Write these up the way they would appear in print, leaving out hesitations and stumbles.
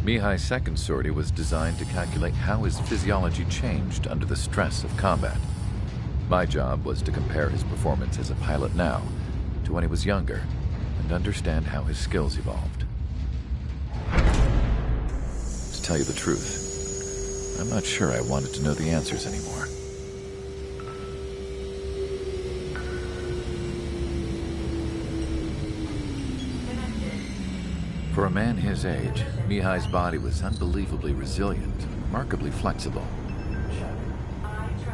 Mihai's second sortie was designed to calculate how his physiology changed under the stress of combat. My job was to compare his performance as a pilot now to when he was younger and understand how his skills evolved. To tell you the truth, I'm not sure I wanted to know the answers anymore. For a man his age, Mihai's body was unbelievably resilient, remarkably flexible.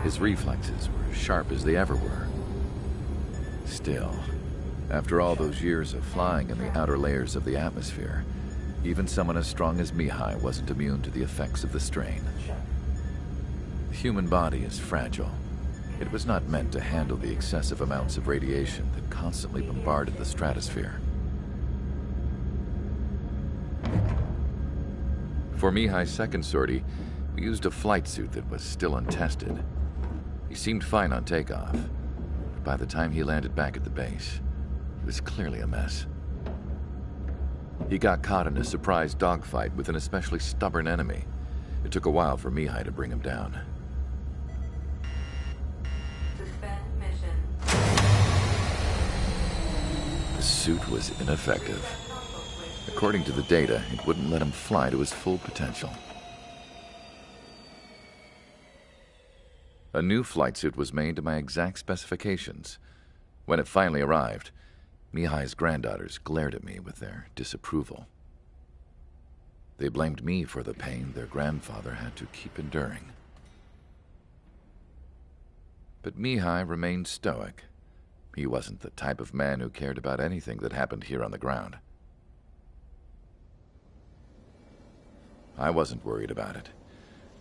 His reflexes were as sharp as they ever were. Still, after all those years of flying in the outer layers of the atmosphere, even someone as strong as Mihai wasn't immune to the effects of the strain. The human body is fragile. It was not meant to handle the excessive amounts of radiation that constantly bombarded the stratosphere. For Mihai's second sortie, we used a flight suit that was still untested. He seemed fine on takeoff, but by the time he landed back at the base, it was clearly a mess. He got caught in a surprise dogfight with an especially stubborn enemy. It took a while for Mihai to bring him down. Suspend mission. The suit was ineffective. According to the data, it wouldn't let him fly to his full potential. A new flight suit was made to my exact specifications. When it finally arrived, Mihai's granddaughters glared at me with their disapproval. They blamed me for the pain their grandfather had to keep enduring. But Mihai remained stoic. He wasn't the type of man who cared about anything that happened here on the ground. I wasn't worried about it.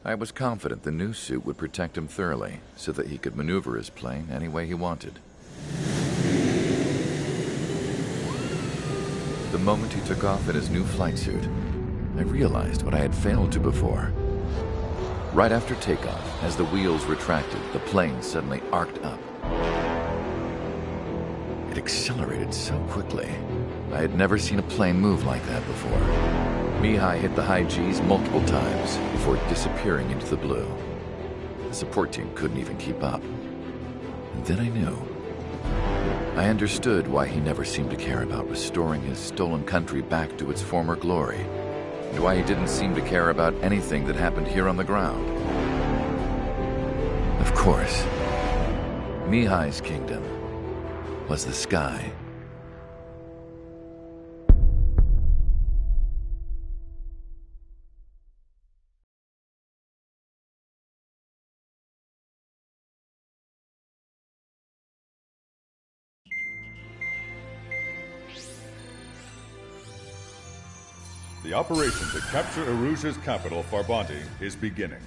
I was confident the new suit would protect him thoroughly so that he could maneuver his plane any way he wanted. The moment he took off in his new flight suit, I realized what I had failed to before. Right after takeoff, as the wheels retracted, the plane suddenly arced up. It accelerated so quickly. I had never seen a plane move like that before. Mihai hit the high G's multiple times before disappearing into the blue. The support team couldn't even keep up. And then I knew. I understood why he never seemed to care about restoring his stolen country back to its former glory, and why he didn't seem to care about anything that happened here on the ground. Of course, Mihai's kingdom was the sky. The operation to capture Erusia's capital, Farbanti, is beginning.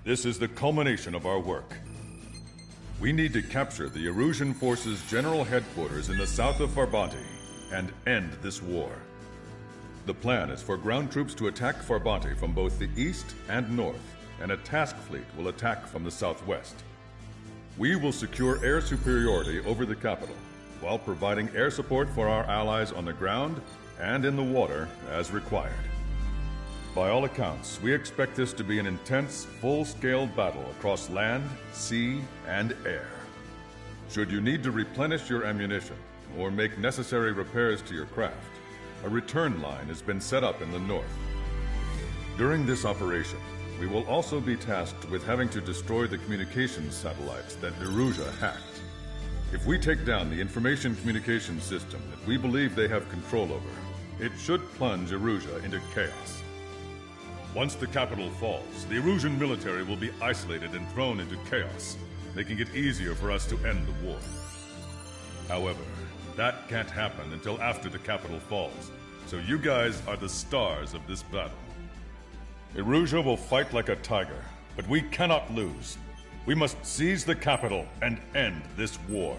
This is the culmination of our work. We need to capture the Erusian forces' general headquarters in the south of Farbanti and end this war. The plan is for ground troops to attack Farbanti from both the east and north, and a task fleet will attack from the southwest. We will secure air superiority over the capital, while providing air support for our allies on the ground and in the water as required. By all accounts, we expect this to be an intense, full-scale battle across land, sea, and air. Should you need to replenish your ammunition or make necessary repairs to your craft, a return line has been set up in the north. During this operation, we will also be tasked with having to destroy the communications satellites that Erusia hacked. If we take down the information communication system that we believe they have control over, it should plunge Erusia into chaos. Once the capital falls, the Erusian military will be isolated and thrown into chaos, making it easier for us to end the war. However, that can't happen until after the capital falls, so you guys are the stars of this battle. Erusia will fight like a tiger, but we cannot lose. We must seize the capital and end this war.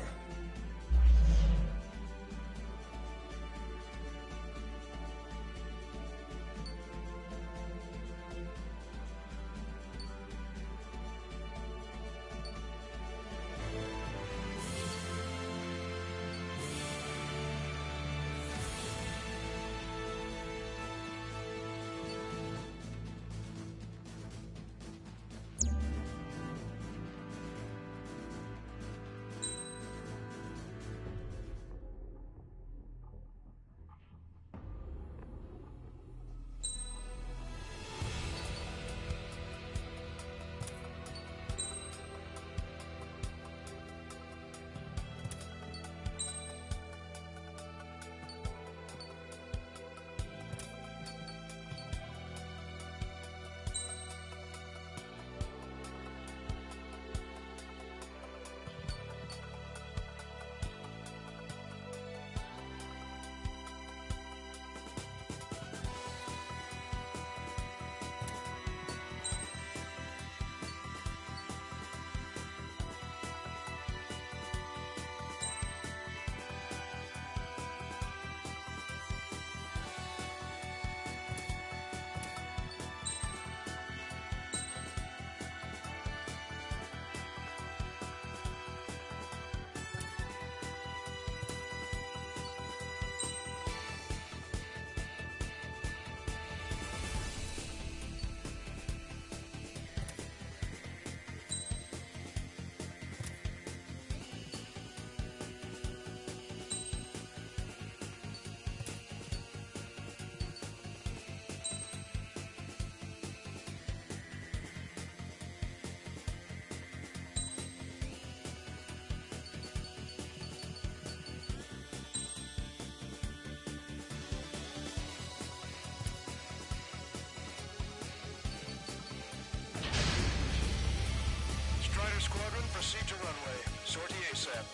Proceed to runway. Sortie ASAP.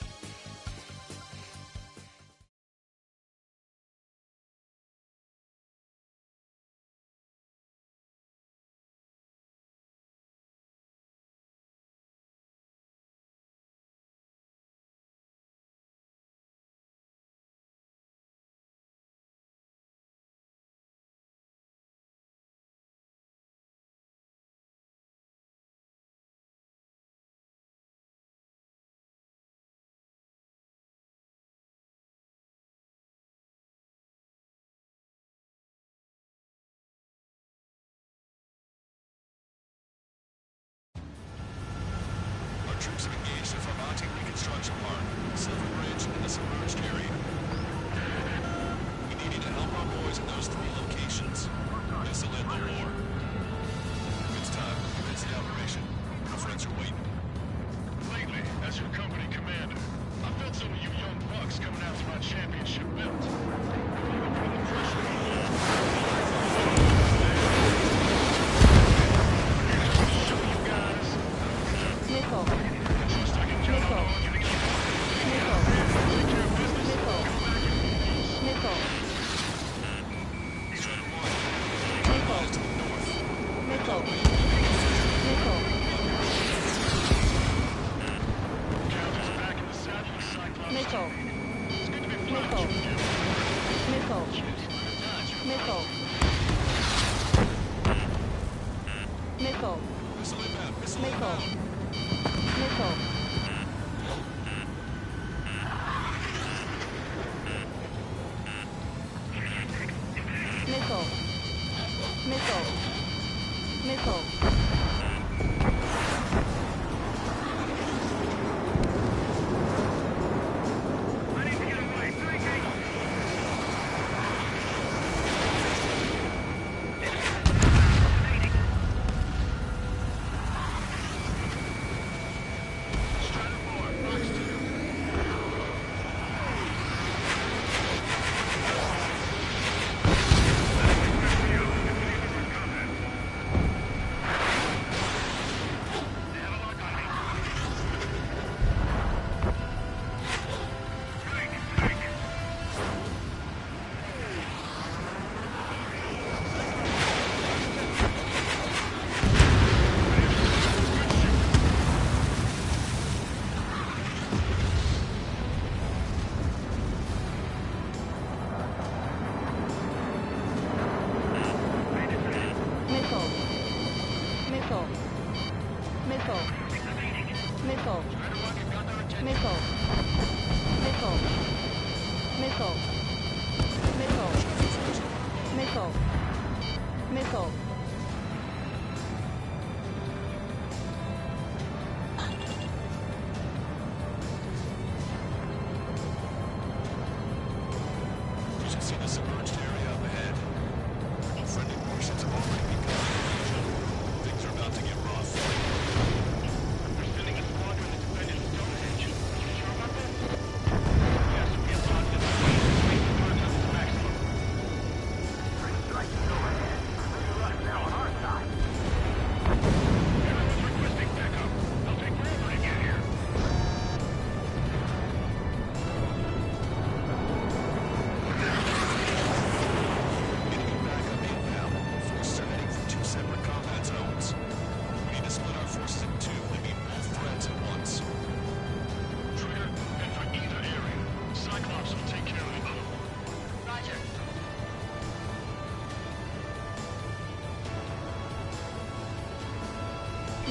Troops have engaged the Farbanti reconstruction park, Silver Bridge, and the submerged area. We need you to help our boys in those 3 locations. This will end the war. It's time. Commence the operation. Our friends are waiting. Lately, as your company commander, I felt some of you young bucks coming after my championship belt.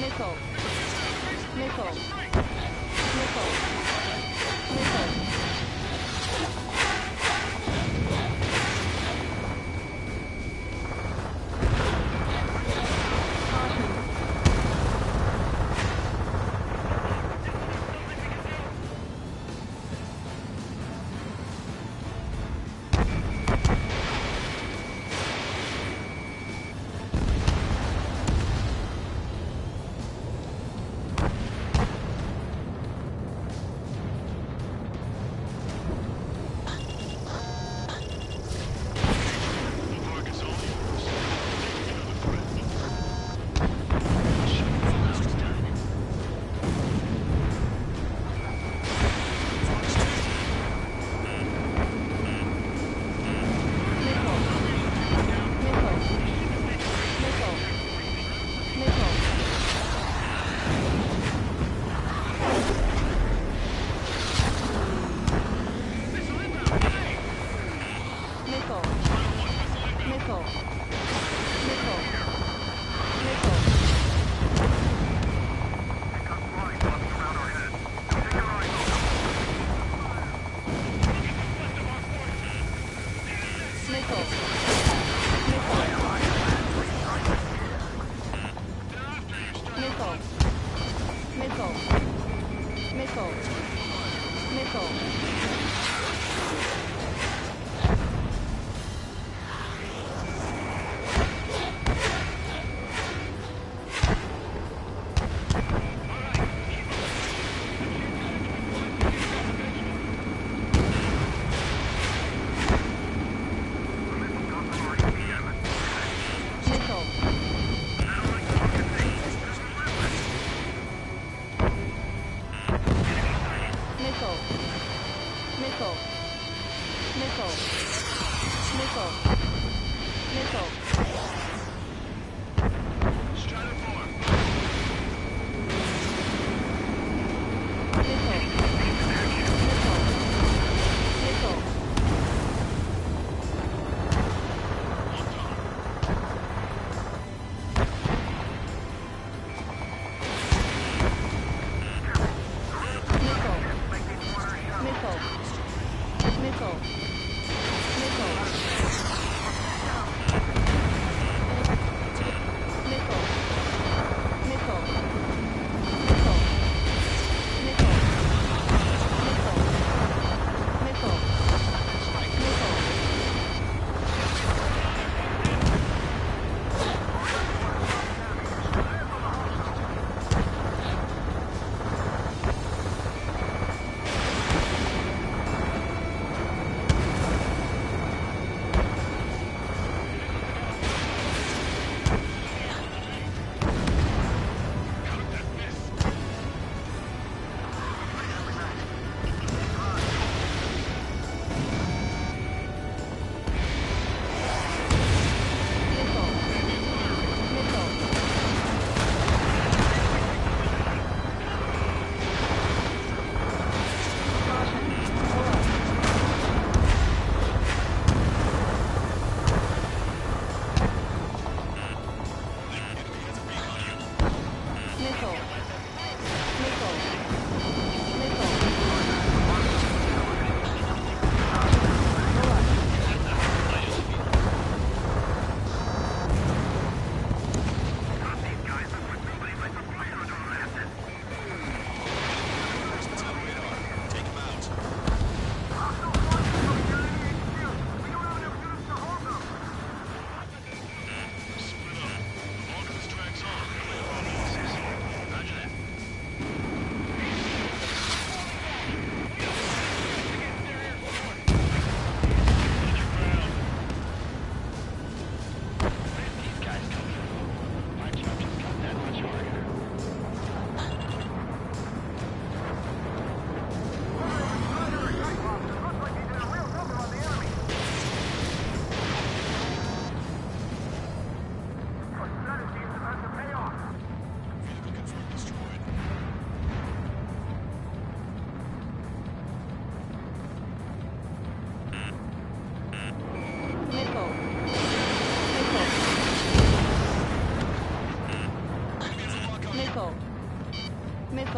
Missile. Missile. Missile. Missile.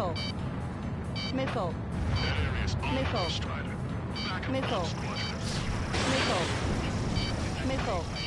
Missile. Missile. Missile. Missile. Missile. Missile.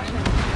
Construction.